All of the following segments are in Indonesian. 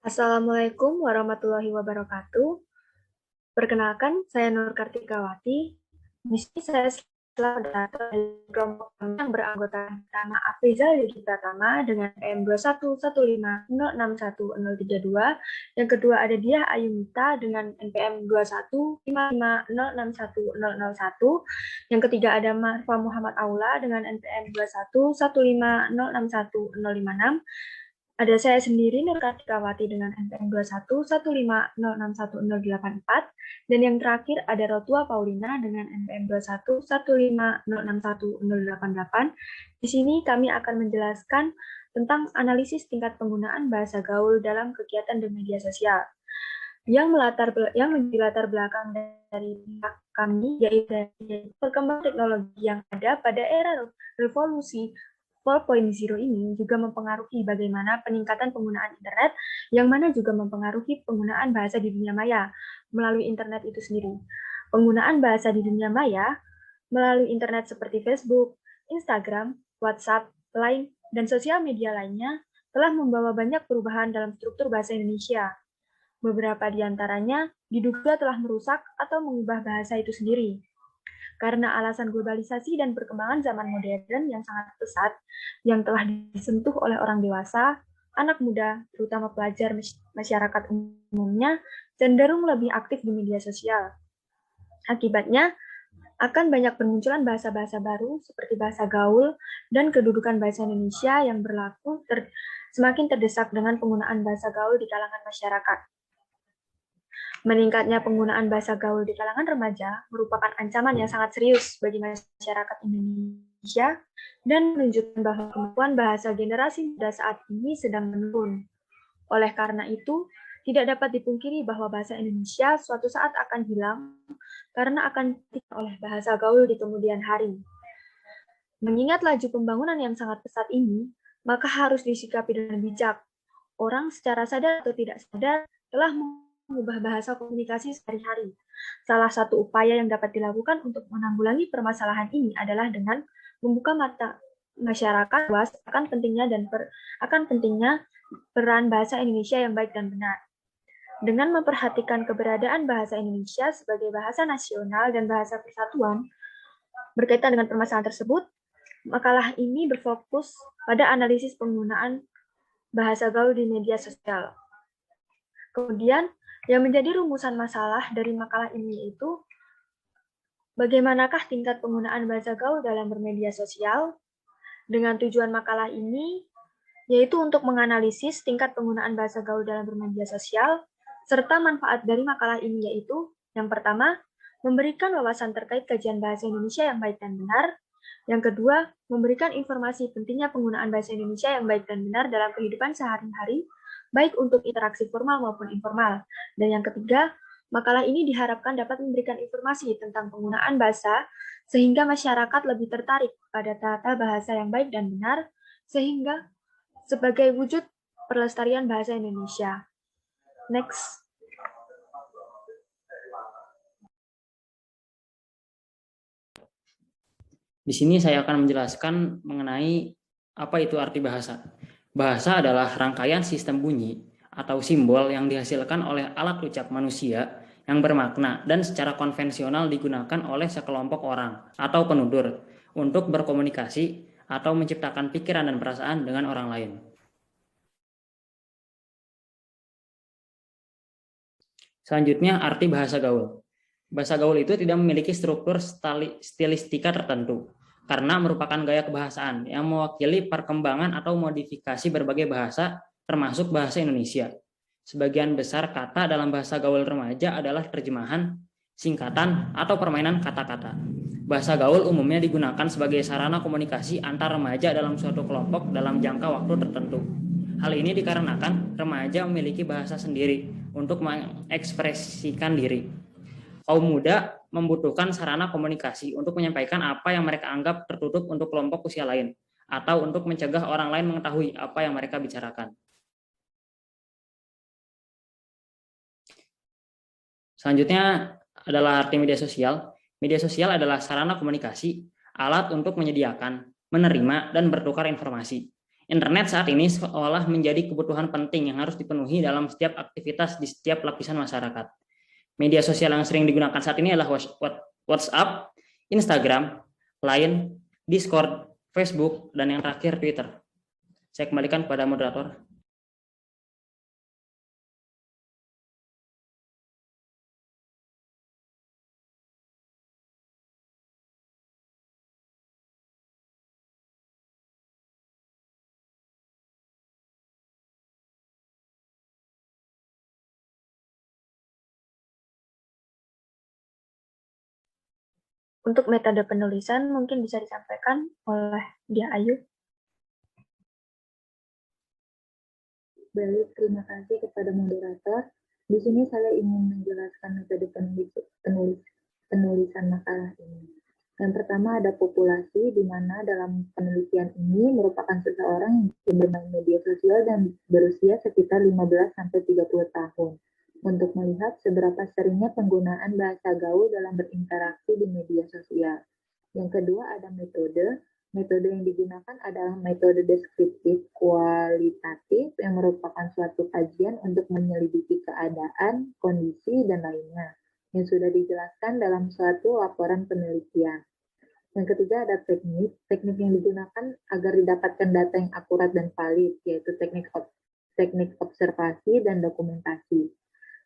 Assalamualaikum warahmatullahi wabarakatuh. Perkenalkan, saya Nur Kartikawati. Di sini saya selaku moderator dari kelompok kami yang beranggotakan pertama Afrizal Yudi Pratama dengan PM 21150610032. Yang kedua ada Diah Ayumita dengan NPM 21550610001. Yang ketiga ada Marfa Muhammad Aula dengan NPM 21150610056. Ada saya sendiri, Nur Kartikawati, dengan NPM 21150610084. Dan yang terakhir ada Rotua Paulina dengan NPM 21150610088. Di sini kami akan menjelaskan tentang analisis tingkat penggunaan bahasa gaul dalam kegiatan di media sosial. Yang menjadi latar belakang dari kami yaitu perkembangan teknologi yang ada pada era revolusi 4.0 ini juga mempengaruhi bagaimana peningkatan penggunaan internet, yang mana juga mempengaruhi penggunaan bahasa di dunia maya melalui internet itu sendiri. Penggunaan bahasa di dunia maya melalui internet seperti Facebook, Instagram, WhatsApp, Line, dan sosial media lainnya telah membawa banyak perubahan dalam struktur bahasa Indonesia. Beberapa di antaranya diduga telah merusak atau mengubah bahasa itu sendiri. Karena alasan globalisasi dan perkembangan zaman modern yang sangat pesat, yang telah disentuh oleh orang dewasa, anak muda, terutama pelajar masyarakat umumnya, cenderung lebih aktif di media sosial. Akibatnya, akan banyak bermunculan bahasa-bahasa baru seperti bahasa gaul dan kedudukan bahasa Indonesia yang berlaku semakin terdesak dengan penggunaan bahasa gaul di kalangan masyarakat. Meningkatnya penggunaan bahasa gaul di kalangan remaja merupakan ancaman yang sangat serius bagi masyarakat Indonesia dan menunjukkan bahwa kemampuan bahasa generasi muda saat ini sedang menurun. Oleh karena itu, tidak dapat dipungkiri bahwa bahasa Indonesia suatu saat akan hilang karena akan digantikan oleh bahasa gaul di kemudian hari. Mengingat laju pembangunan yang sangat pesat ini, maka harus disikapi dengan bijak. Orang secara sadar atau tidak sadar telah mengubah bahasa komunikasi sehari-hari. Salah satu upaya yang dapat dilakukan untuk menanggulangi permasalahan ini adalah dengan membuka mata masyarakat luas akan pentingnya peran bahasa Indonesia yang baik dan benar. Dengan memperhatikan keberadaan bahasa Indonesia sebagai bahasa nasional dan bahasa persatuan, berkaitan dengan permasalahan tersebut, makalah ini berfokus pada analisis penggunaan bahasa gaul di media sosial. Kemudian, yang menjadi rumusan masalah dari makalah ini yaitu bagaimanakah tingkat penggunaan bahasa gaul dalam bermedia sosial? Dengan tujuan makalah ini yaitu untuk menganalisis tingkat penggunaan bahasa gaul dalam bermedia sosial, serta manfaat dari makalah ini yaitu yang pertama, memberikan wawasan terkait kajian bahasa Indonesia yang baik dan benar. Yang kedua, memberikan informasi pentingnya penggunaan bahasa Indonesia yang baik dan benar dalam kehidupan sehari-hari, baik untuk interaksi formal maupun informal. Dan yang ketiga, makalah ini diharapkan dapat memberikan informasi tentang penggunaan bahasa, sehingga masyarakat lebih tertarik pada tata bahasa yang baik dan benar, sehingga sebagai wujud pelestarian bahasa Indonesia. Next. Di sini saya akan menjelaskan mengenai apa itu arti bahasa. Bahasa adalah rangkaian sistem bunyi atau simbol yang dihasilkan oleh alat ucap manusia yang bermakna dan secara konvensional digunakan oleh sekelompok orang atau penutur untuk berkomunikasi atau menciptakan pikiran dan perasaan dengan orang lain. Selanjutnya, arti bahasa gaul. Bahasa gaul itu tidak memiliki struktur stilistika tertentu, karena merupakan gaya kebahasaan yang mewakili perkembangan atau modifikasi berbagai bahasa, termasuk bahasa Indonesia. Sebagian besar kata dalam bahasa gaul remaja adalah terjemahan, singkatan, atau permainan kata-kata. Bahasa gaul umumnya digunakan sebagai sarana komunikasi antar remaja dalam suatu kelompok dalam jangka waktu tertentu. Hal ini dikarenakan remaja memiliki bahasa sendiri untuk mengekspresikan diri. Kaum muda membutuhkan sarana komunikasi untuk menyampaikan apa yang mereka anggap tertutup untuk kelompok usia lain, atau untuk mencegah orang lain mengetahui apa yang mereka bicarakan. Selanjutnya adalah arti media sosial. Media sosial adalah sarana komunikasi, alat untuk menyediakan, menerima, dan bertukar informasi. Internet saat ini seolah menjadi kebutuhan penting yang harus dipenuhi dalam setiap aktivitas di setiap lapisan masyarakat. Media sosial yang sering digunakan saat ini adalah WhatsApp, Instagram, Line, Discord, Facebook, dan yang terakhir Twitter. Saya kembalikan pada moderator. Untuk metode penulisan mungkin bisa disampaikan oleh Dia Ayu. Baik, terima kasih kepada moderator. Di sini saya ingin menjelaskan metode penulisan makalah ini. Yang pertama ada populasi, di mana dalam penelitian ini merupakan seseorang yang bermain media sosial dan berusia sekitar 15-30 tahun, untuk melihat seberapa seringnya penggunaan bahasa gaul dalam berinteraksi di media sosial. Yang kedua ada metode. Metode yang digunakan adalah metode deskriptif kualitatif yang merupakan suatu kajian untuk menyelidiki keadaan, kondisi, dan lainnya yang sudah dijelaskan dalam suatu laporan penelitian. Yang ketiga ada teknik. Teknik yang digunakan agar didapatkan data yang akurat dan valid, yaitu teknik observasi dan dokumentasi.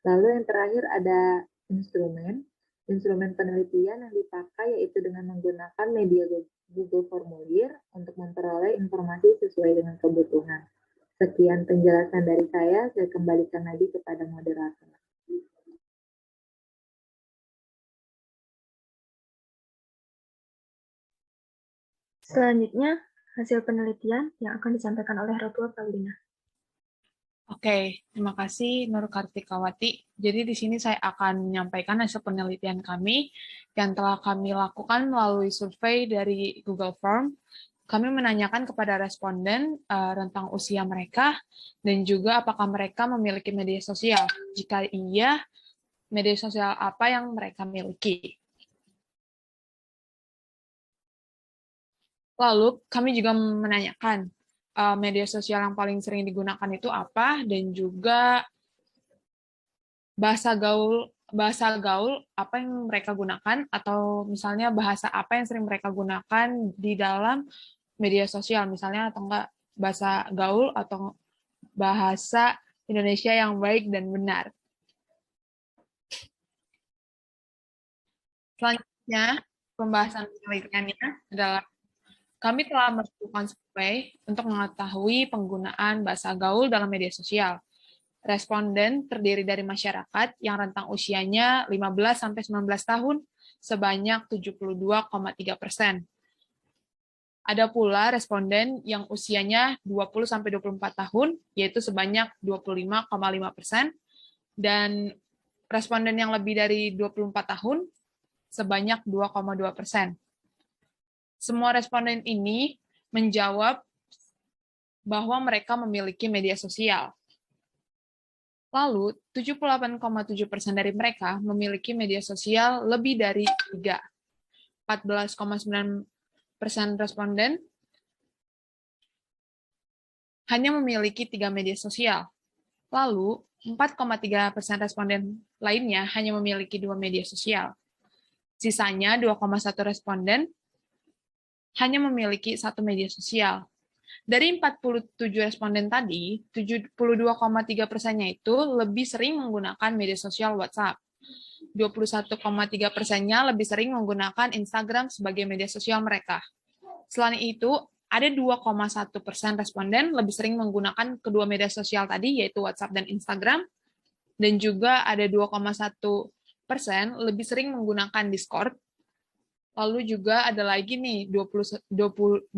Lalu yang terakhir ada instrumen. Instrumen penelitian yang dipakai yaitu dengan menggunakan media Google Formulir untuk memperoleh informasi sesuai dengan kebutuhan. Sekian penjelasan dari saya kembalikan lagi kepada moderator. Selanjutnya, hasil penelitian yang akan disampaikan oleh Rotua Paulina. Oke, terima kasih Nur Kartikawati. Jadi di sini saya akan menyampaikan hasil penelitian kami yang telah kami lakukan melalui survei dari Google Form. Kami menanyakan kepada responden rentang usia mereka dan juga apakah mereka memiliki media sosial. Jika iya, media sosial apa yang mereka miliki. Lalu kami juga menanyakan media sosial yang paling sering digunakan itu apa, dan juga bahasa gaul apa yang mereka gunakan, atau misalnya bahasa apa yang sering mereka gunakan di dalam media sosial, misalnya atau enggak bahasa gaul atau bahasa Indonesia yang baik dan benar. Selanjutnya, pembahasan penelitiannya adalah kami telah melakukan survei untuk mengetahui penggunaan bahasa gaul dalam media sosial. Responden terdiri dari masyarakat yang rentang usianya 15-19 tahun sebanyak 72,3%. Ada pula responden yang usianya 20-24 tahun, yaitu sebanyak 25,5%, dan responden yang lebih dari 24 tahun sebanyak 2,2%. Semua responden ini menjawab bahwa mereka memiliki media sosial. Lalu, 78,7% dari mereka memiliki media sosial lebih dari 3. 14,9% responden hanya memiliki 3 media sosial. Lalu, 4,3% responden lainnya hanya memiliki 2 media sosial. Sisanya 2,1 responden hanya memiliki 1 media sosial. Dari 47 responden tadi, 72,3%-nya itu lebih sering menggunakan media sosial WhatsApp. 21,3%-nya lebih sering menggunakan Instagram sebagai media sosial mereka. Selain itu, ada 2,1% responden lebih sering menggunakan kedua media sosial tadi, yaitu WhatsApp dan Instagram, dan juga ada 2,1% lebih sering menggunakan Discord. Lalu juga ada lagi nih, 22,1%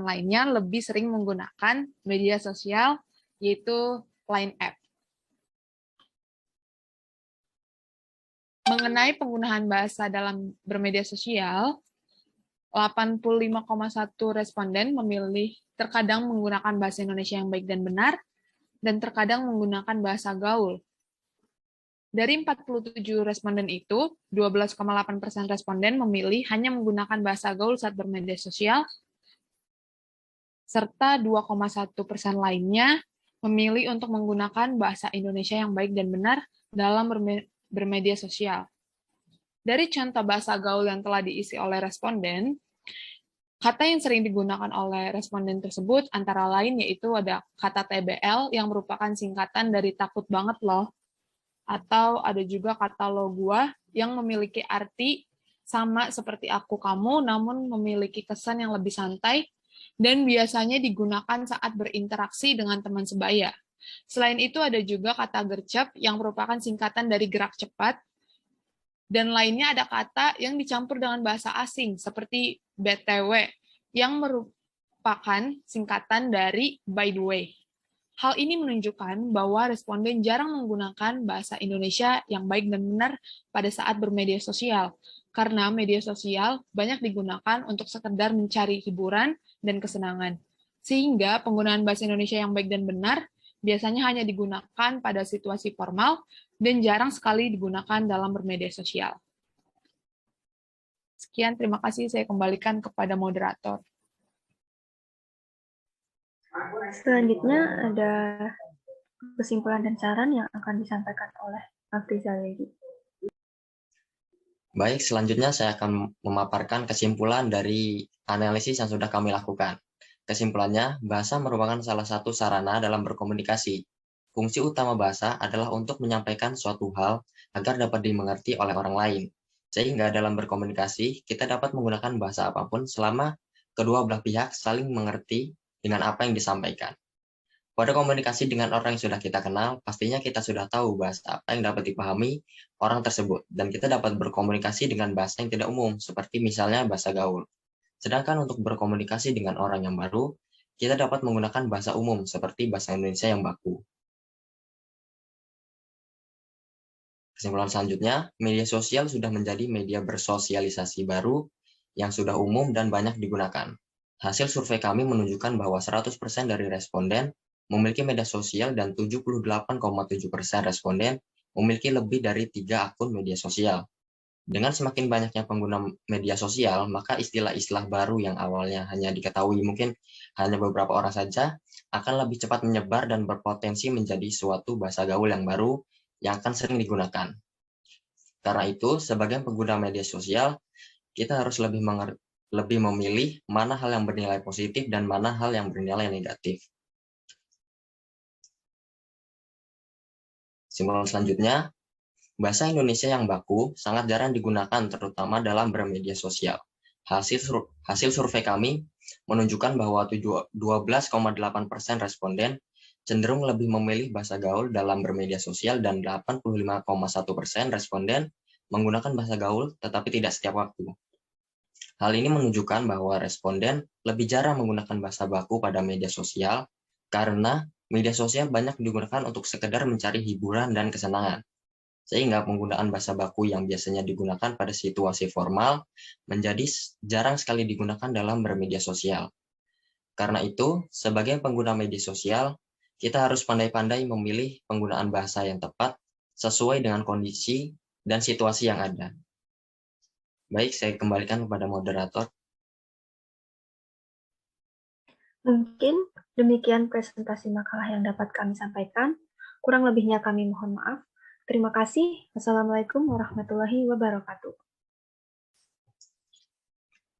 lainnya lebih sering menggunakan media sosial, yaitu Line App. Mengenai penggunaan bahasa dalam bermedia sosial, 85,1 responden memilih terkadang menggunakan bahasa Indonesia yang baik dan benar, dan terkadang menggunakan bahasa gaul. Dari 47 responden itu, 12,8% responden memilih hanya menggunakan bahasa gaul saat bermedia sosial, serta 2,1% lainnya memilih untuk menggunakan bahasa Indonesia yang baik dan benar dalam bermedia sosial. Dari contoh bahasa gaul yang telah diisi oleh responden, kata yang sering digunakan oleh responden tersebut antara lain yaitu ada kata TBL yang merupakan singkatan dari takut banget loh, atau ada juga kata lo gua yang memiliki arti sama seperti aku kamu namun memiliki kesan yang lebih santai dan biasanya digunakan saat berinteraksi dengan teman sebaya. Selain itu ada juga kata gercep yang merupakan singkatan dari gerak cepat, dan lainnya ada kata yang dicampur dengan bahasa asing seperti BTW yang merupakan singkatan dari by the way. Hal ini menunjukkan bahwa responden jarang menggunakan bahasa Indonesia yang baik dan benar pada saat bermedia sosial, karena media sosial banyak digunakan untuk sekedar mencari hiburan dan kesenangan. Sehingga penggunaan bahasa Indonesia yang baik dan benar biasanya hanya digunakan pada situasi formal dan jarang sekali digunakan dalam bermedia sosial. Sekian, terima kasih. Saya kembalikan kepada moderator. Selanjutnya ada kesimpulan dan saran yang akan disampaikan oleh Afrizal Lady. Baik, selanjutnya saya akan memaparkan kesimpulan dari analisis yang sudah kami lakukan. Kesimpulannya, bahasa merupakan salah satu sarana dalam berkomunikasi. Fungsi utama bahasa adalah untuk menyampaikan suatu hal agar dapat dimengerti oleh orang lain. Sehingga dalam berkomunikasi, kita dapat menggunakan bahasa apapun selama kedua belah pihak saling mengerti dengan apa yang disampaikan. Pada komunikasi dengan orang yang sudah kita kenal, pastinya kita sudah tahu bahasa apa yang dapat dipahami orang tersebut, dan kita dapat berkomunikasi dengan bahasa yang tidak umum, seperti misalnya bahasa gaul. Sedangkan untuk berkomunikasi dengan orang yang baru, kita dapat menggunakan bahasa umum, seperti bahasa Indonesia yang baku. Kesimpulan selanjutnya, media sosial sudah menjadi media bersosialisasi baru yang sudah umum dan banyak digunakan. Hasil survei kami menunjukkan bahwa 100% dari responden memiliki media sosial dan 78,7% responden memiliki lebih dari 3 akun media sosial. Dengan semakin banyaknya pengguna media sosial, maka istilah-istilah baru yang awalnya hanya diketahui mungkin hanya beberapa orang saja, akan lebih cepat menyebar dan berpotensi menjadi suatu bahasa gaul yang baru yang akan sering digunakan. Karena itu, sebagai pengguna media sosial, kita harus lebih memilih mana hal yang bernilai positif dan mana hal yang bernilai negatif. Kesimpulan selanjutnya, bahasa Indonesia yang baku sangat jarang digunakan terutama dalam bermedia sosial. Hasil survei kami menunjukkan bahwa 12,8% responden cenderung lebih memilih bahasa gaul dalam bermedia sosial dan 85,1% responden menggunakan bahasa gaul tetapi tidak setiap waktu. Hal ini menunjukkan bahwa responden lebih jarang menggunakan bahasa baku pada media sosial karena media sosial banyak digunakan untuk sekedar mencari hiburan dan kesenangan. Sehingga penggunaan bahasa baku yang biasanya digunakan pada situasi formal menjadi jarang sekali digunakan dalam bermedia sosial. Karena itu, sebagai pengguna media sosial, kita harus pandai-pandai memilih penggunaan bahasa yang tepat sesuai dengan kondisi dan situasi yang ada. Baik, saya kembalikan kepada moderator. Mungkin demikian presentasi makalah yang dapat kami sampaikan. Kurang lebihnya kami mohon maaf. Terima kasih. Wassalamualaikum warahmatullahi wabarakatuh.